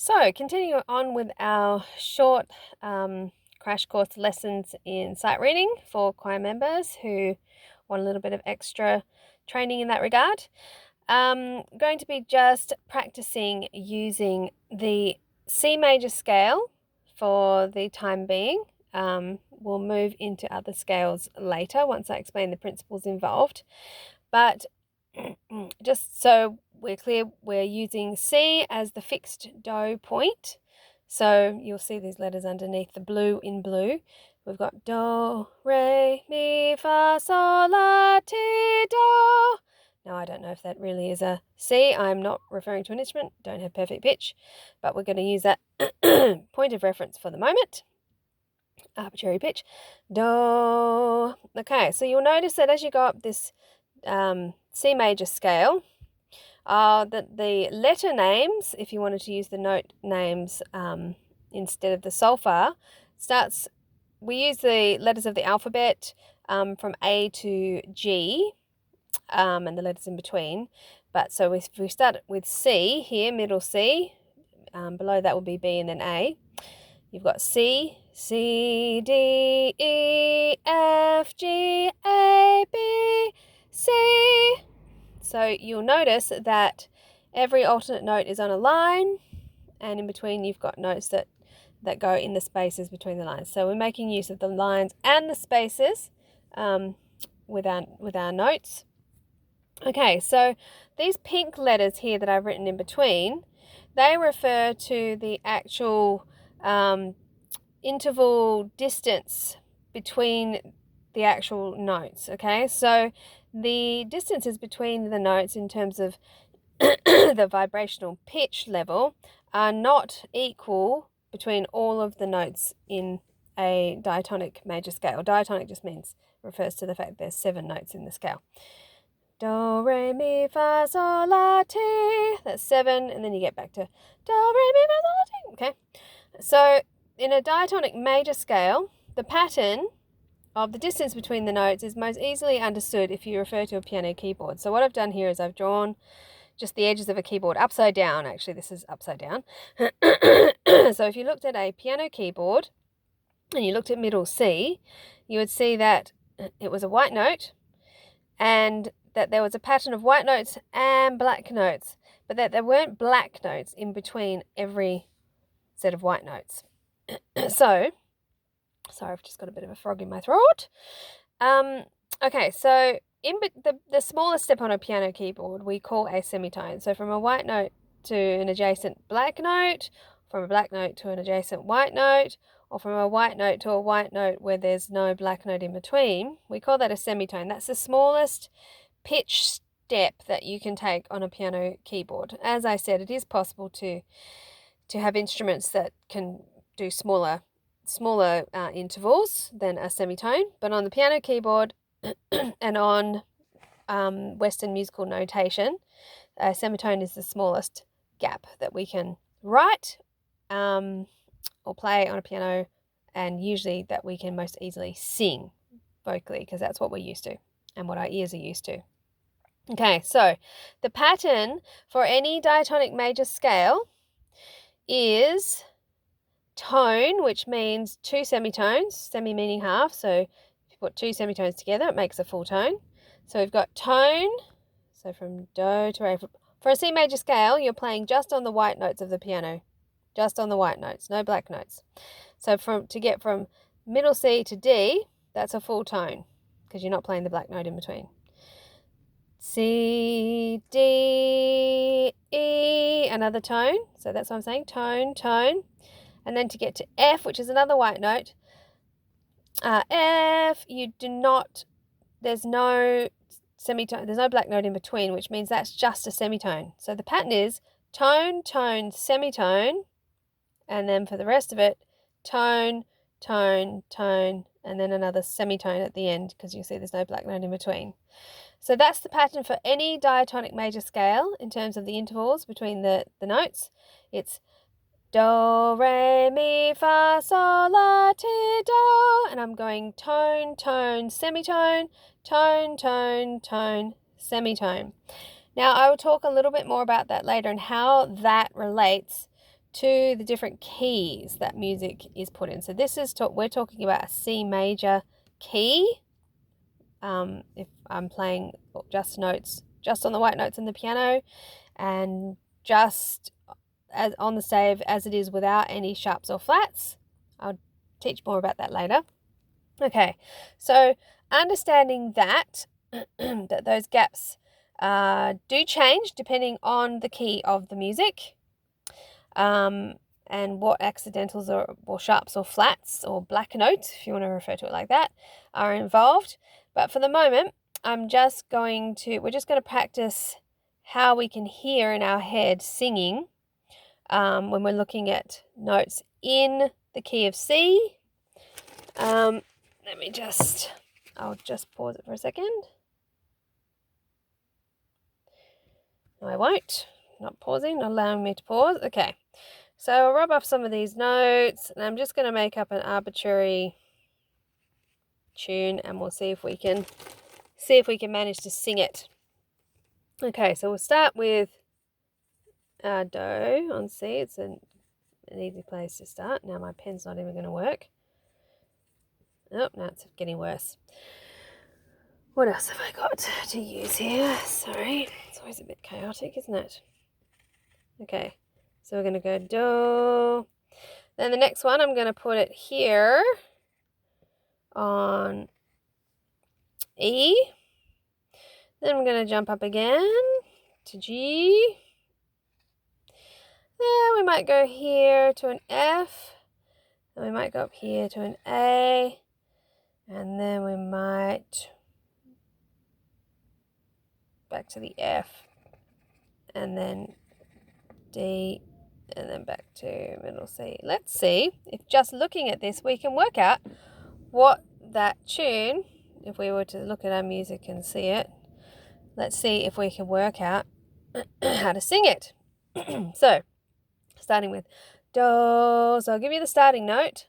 So, continuing on with our short crash course lessons in sight reading for choir members who want a little bit of extra training in that regard. Going to be just practicing using the C major scale for the time being. We'll move into other scales later once I explain the principles involved. But just so we're clear, we're using C as the fixed do point. So you'll see these letters underneath the blue in blue. We've got do, re, mi, fa, sol, la, ti, do. Now, I don't know if that really is a C. I'm not referring to an instrument, don't have perfect pitch, but we're going to use that point of reference for the moment. Arbitrary pitch. Do. Okay, so you'll notice that as you go up this C major scale, the letter names, if you wanted to use the note names instead of the solfa, we use the letters of the alphabet from A to G and the letters in between. But so if we start with C here, middle C, below that will be B and then A. You've got C, C, D, E, F, G, A, B, C. So you'll notice that every alternate note is on a line, and in between you've got notes that go in the spaces between the lines. So we're making use of the lines and the spaces with our notes. Okay, so these pink letters here that I've written in between, they refer to the actual interval distance between the actual notes. Okay, so the distances between the notes in terms of the vibrational pitch level are not equal between all of the notes in a diatonic major scale. Diatonic just refers to the fact there's 7 notes in the scale. Do, re, mi, fa, sol, la, ti. That's 7, and then you get back to do, re, mi, fa, sol, la, ti. Okay, so in a diatonic major scale, the pattern of the distance between the notes is most easily understood if you refer to a piano keyboard. So what I've done here is I've drawn just the edges of a keyboard upside down. Actually, this is upside down. So if you looked at a piano keyboard and you looked at middle C, you would see that it was a white note and that there was a pattern of white notes and black notes, but that there weren't black notes in between every set of white notes. So, sorry, I've just got a bit of a frog in my throat. Okay, so in the smallest step on a piano keyboard we call a semitone. So from a white note to an adjacent black note, from a black note to an adjacent white note, or from a white note to a white note where there's no black note in between, we call that a semitone. That's the smallest pitch step that you can take on a piano keyboard. As I said, it is possible to have instruments that can do smaller intervals than a semitone, but on the piano keyboard and on Western musical notation, a semitone is the smallest gap that we can write or play on a piano, and usually that we can most easily sing vocally, because that's what we're used to and what our ears are used to. Okay, so the pattern for any diatonic major scale is tone, which means 2 semitones, semi meaning half. So if you put 2 semitones together, it makes a full tone. So we've got tone, so from do to re. For a C major scale, you're playing just on the white notes of the piano, just on the white notes, no black notes. So to get from middle C to D, that's a full tone because you're not playing the black note in between. C, D, E, another tone. So that's what I'm saying, tone, tone. And then to get to F, which is another white note, F, there's no semitone, there's no black note in between, which means that's just a semitone. So the pattern is tone, tone, semitone, and then for the rest of it, tone, tone, tone, and then another semitone at the end, because you see there's no black note in between. So that's the pattern for any diatonic major scale in terms of the intervals between the notes. It's do, re, mi, fa, sol, la, ti, do, and I'm going tone, tone, semitone, tone, tone, tone, semitone. Now I will talk a little bit more about that later and how that relates to the different keys that music is put in. So this is we're talking about a C major key. If I'm playing just notes, just on the white notes in the piano, and just as on the stave as it is without any sharps or flats. I'll teach more about that later. Okay, so understanding that that those gaps do change depending on the key of the music, and what accidentals or sharps or flats or black notes, if you want to refer to it like that, are involved. But for the moment, we're just going to practice how we can hear in our head singing when we're looking at notes in the key of C. I'll just pause it for a second. No, I won't. Not pausing, not allowing me to pause. Okay, so I'll rub off some of these notes, and I'm just going to make up an arbitrary tune, and we'll see if we can manage to sing it. Okay, so we'll start with Do on C. It's an easy place to start. Now my pen's not even going to work. Oh, now it's getting worse. What else have I got to use here? Sorry, it's always a bit chaotic, isn't it? Okay, so we're going to go Do. Then the next one, I'm going to put it here on E. Then I'm going to jump up again to G. Then we might go here to an F. Then we might go up here to an A. And then we might back to the F. And then D. And then back to middle C. Let's see if just looking at this we can work out what that tune, if we were to look at our music and see it, let's see if we can work out how to sing it. So, starting with Do. So I'll give you the starting note.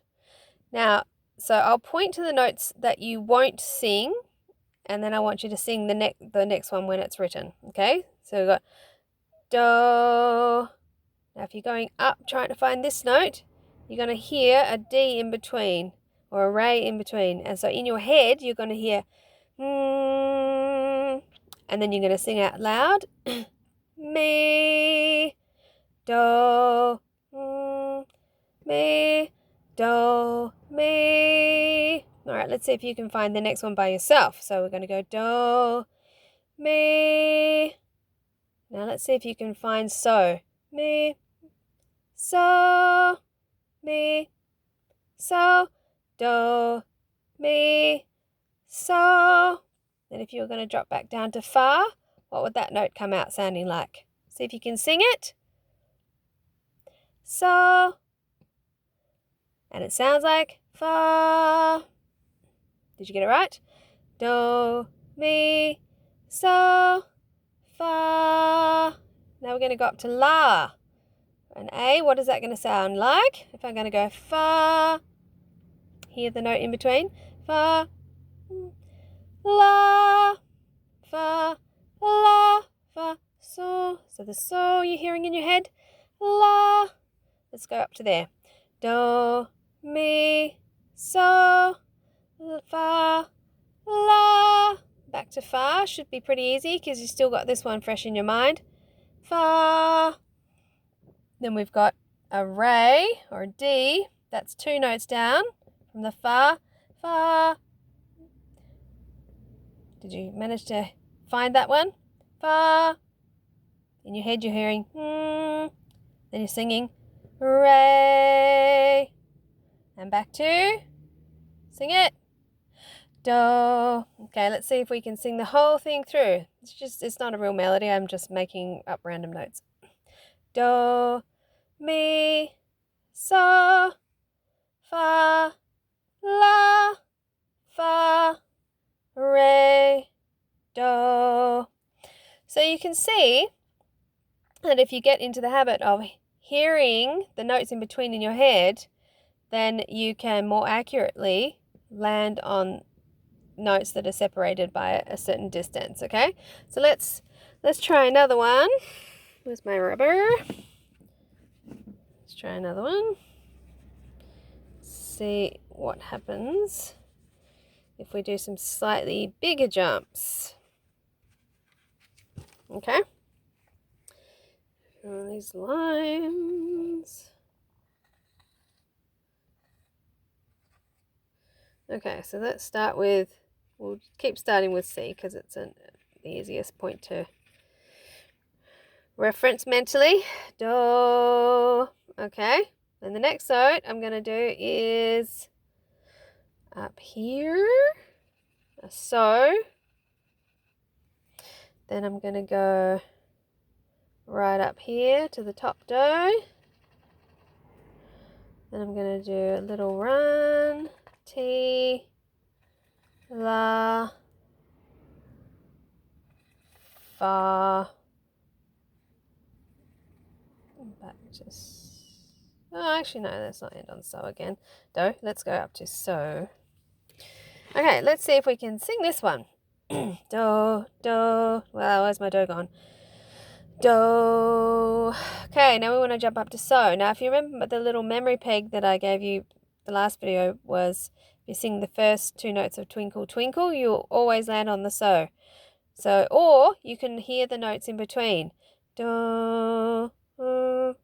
Now, so I'll point to the notes that you won't sing, and then I want you to sing the next one when it's written, okay? So we've got Do. Now, if you're going up trying to find this note, you're going to hear a D in between, or a Re in between. And so in your head, you're going to hear, and then you're going to sing out loud, Me, Do, Me, Do, Me. All right, let's see if you can find the next one by yourself. So we're going to go Do, Me. Now let's see if you can find So. Me, So, Mi, So, Do, Mi, So. Then if you were going to drop back down to Fa, what would that note come out sounding like? See if you can sing it. So. And it sounds like Fa. Did you get it right? Do, Mi, So, Fa. Now we're going to go up to La. An A, what is that going to sound like? If I'm going to go Fa, hear the note in between. Fa, La, Fa, La, Fa, So. So the So you're hearing in your head. La. Let's go up to there. Do, Mi, So, Fa, La. Back to Fa. Should be pretty easy because you still got this one fresh in your mind. Fa. Then we've got a Re or a D. That's two notes down from the Fa. Fa. Did you manage to find that one? Fa. In your head you're hearing Then you're singing Re. And back to sing it. Do. Okay, let's see if we can sing the whole thing through. It's not a real melody. I'm just making up random notes. Do, Mi, So, Fa, La, Fa, Re, Do. So you can see that if you get into the habit of hearing the notes in between in your head, then you can more accurately land on notes that are separated by a certain distance, okay? So let's try another one. Where's my rubber? Let's Let's try another one. See what happens if we do some slightly bigger jumps. Okay. Draw these lines. Okay, so let's start with, we'll keep starting with C because it's the easiest point to reference mentally. Do. Okay, and the next note I'm going to do is up here, a so. Then I'm going to go right up here to the top do. Then I'm going to do a little run, T, La, Fa, back to, oh actually no, let's not end on so again. Do, let's go up to so. Okay, let's see if we can sing this one. Do, do, well, where's my do gone? Do. Okay, now we want to jump up to so. Now if you remember the little memory peg that I gave you the last video was, if you sing the first two notes of Twinkle Twinkle, you'll always land on the so. So, or you can hear the notes in between. Do, so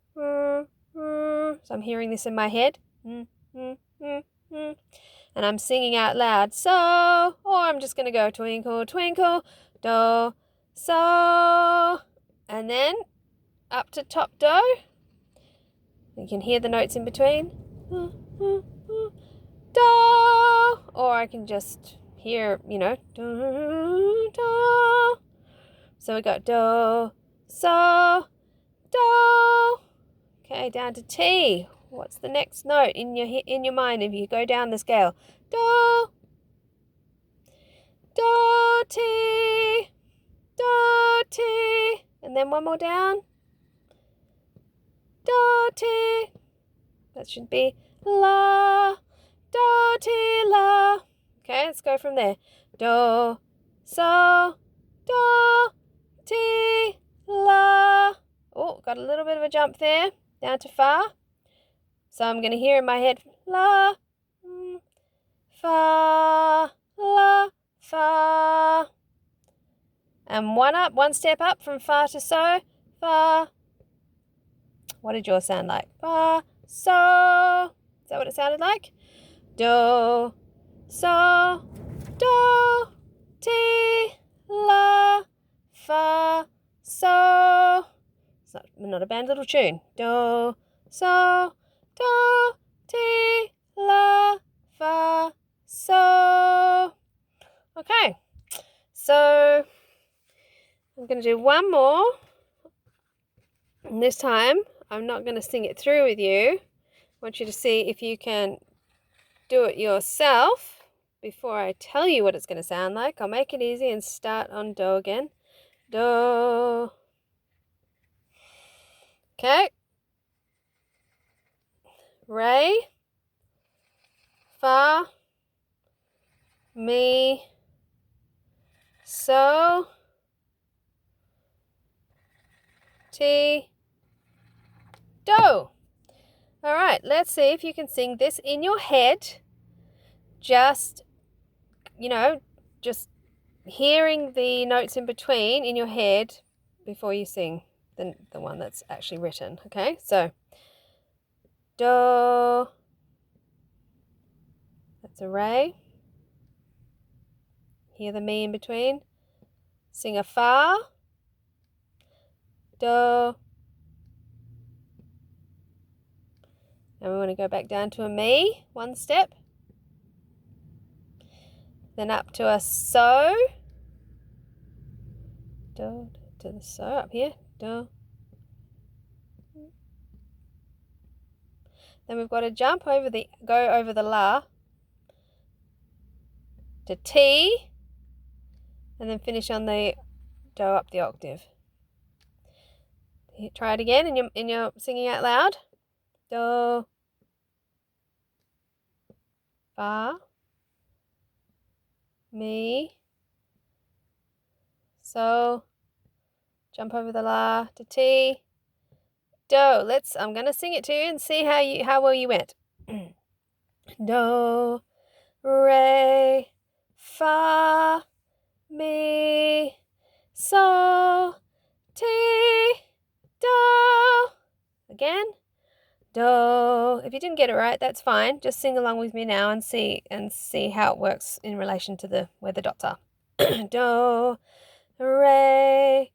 I'm hearing this in my head. And I'm singing out loud, so, or I'm just going to go twinkle, twinkle, do, so, and then up to top do. You can hear the notes in between. Do, or I can just hear, do, do. So we got do, so, do. Okay, down to T. What's the next note in your mind if you go down the scale? Do, do, T, do, T. And then one more down. Do, T. That should be La, do, Ti, La. Okay, let's go from there. Do, so, do, Ti, La. Oh, got a little bit of a jump there, down to Fa. So I'm going to hear in my head, La, Fa, La, Fa. And one step up from Fa to So, Fa. What did yours sound like? Fa, So. Is that what it sounded like? Do, so, do, ti, la, fa, so. It's not a bad little tune. Do, so, do, ti, la, fa, so. Okay, so I'm going to do one more. And this time, I'm not going to sing it through with you. I want you to see if you can do it yourself before I tell you what it's going to sound like. I'll make it easy and start on do again. Do. Okay. Re, fa, mi, so, ti, do. All right, let's see if you can sing this in your head. Just, just hearing the notes in between in your head before you sing the one that's actually written. Okay, so do, that's a re. Hear the mi in between. Sing a fa, do. Now we want to go back down to a mi, one step. Then up to a so. Do, to the so up here. Do. Then we've got to go over the la to T, and then finish on the do up the octave. Try it again in your singing out loud. Do, fa, mi, so, jump over the la to T, Do. I'm gonna sing it to you and see how well you went. Do, re, fa, mi, so, ti, do. Again. Do. If you didn't get it right, that's fine. Just sing along with me now and see how it works in relation to where the dots are. Do, re,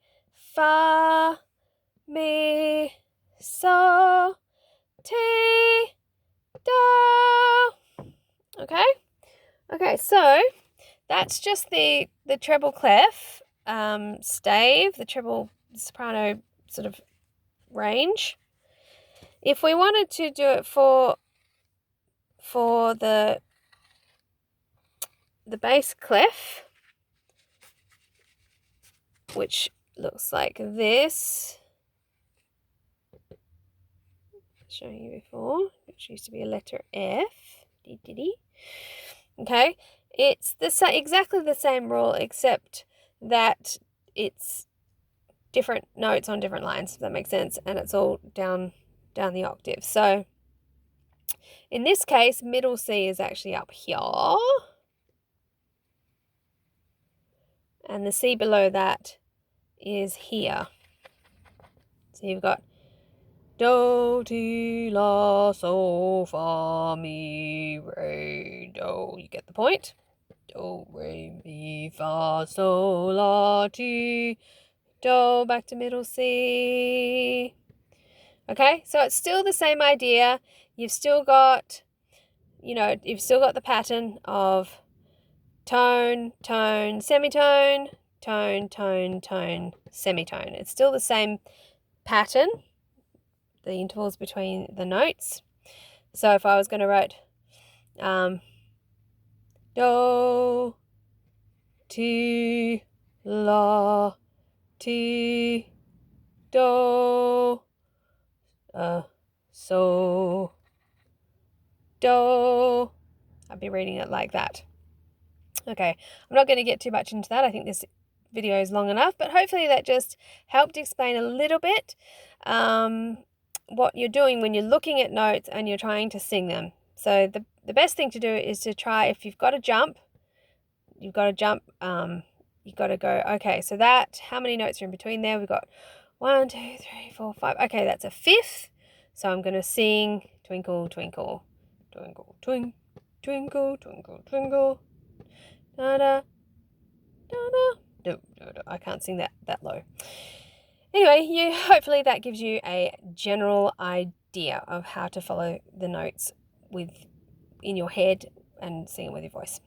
fa, mi, so, ti, do. Okay, so that's just the treble clef stave, the treble soprano sort of range. If we wanted to do it for the bass clef, which looks like this, showing you before, which used to be a letter F. Okay, it's exactly the same rule, except that it's different notes on different lines, if that makes sense, and it's all down the octave. So in this case, middle C is actually up here, and the C below that is here. So you've got do, ti, la, sol, fa, mi, re, do. You get the point? Do, re, mi, fa, sol, la, ti, do. Back to middle C. Okay, so it's still the same idea. You've still got, the pattern of tone, tone, semitone, tone, tone, tone, semitone. It's still the same pattern, the intervals between the notes. So if I was going to write do, ti, la, ti, do, so, do, I'd be reading it like that. Okay, I'm not going to get too much into that. I think this video is long enough, but hopefully that just helped explain a little bit what you're doing when you're looking at notes and you're trying to sing them. So the best thing to do is to try, if you've got to jump, you've got to go, okay, so how many notes are in between there? We've got 1, 2, 3, 4, 5. Okay, that's a fifth. So I'm going to sing twinkle, twinkle, twinkle, twinkle, twinkle, twinkle, twinkle. Da da da da. No, I can't sing that low. Anyway, hopefully that gives you a general idea of how to follow the notes in your head and sing it with your voice.